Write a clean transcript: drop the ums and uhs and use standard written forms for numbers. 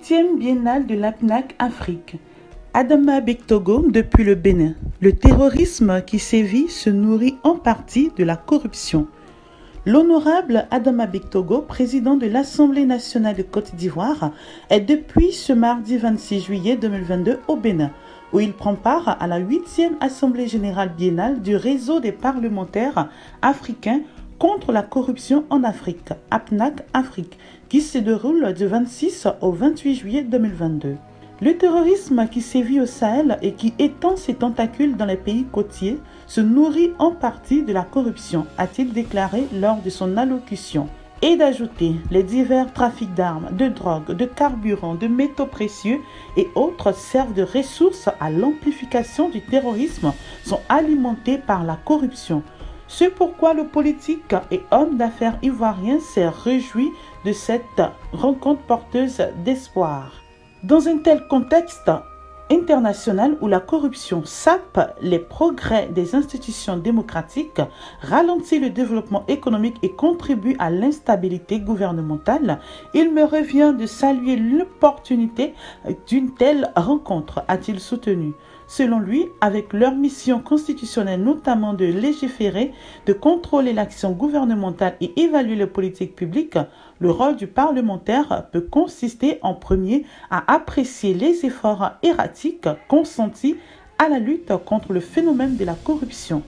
8e biennale de l'APNAC Afrique. Adama Bektogo depuis le Bénin. Le terrorisme qui sévit se nourrit en partie de la corruption. L'honorable Adama Bektogo, président de l'Assemblée nationale de Côte d'Ivoire, est depuis ce mardi 26 juillet 2022 au Bénin, où il prend part à la 8e Assemblée générale biennale du réseau des parlementaires africains contre la corruption en Afrique, APNAC Afrique, qui se déroule du 26 au 28 juillet 2022. Le terrorisme qui sévit au Sahel et qui étend ses tentacules dans les pays côtiers se nourrit en partie de la corruption, a-t-il déclaré lors de son allocution. Et d'ajouter, les divers trafics d'armes, de drogue, de carburant, de métaux précieux et autres servent de ressources à l'amplification du terrorisme, sont alimentés par la corruption. C'est pourquoi le politique et homme d'affaires ivoirien s'est réjoui de cette rencontre porteuse d'espoir. Dans un tel contexte international où la corruption sape les progrès des institutions démocratiques, ralentit le développement économique et contribue à l'instabilité gouvernementale, il me revient de saluer l'opportunité d'une telle rencontre, a-t-il soutenu. Selon lui, avec leur mission constitutionnelle notamment de légiférer, de contrôler l'action gouvernementale et évaluer les politiques publiques, le rôle du parlementaire peut consister en premier à apprécier les efforts erratiques consentis à la lutte contre le phénomène de la corruption.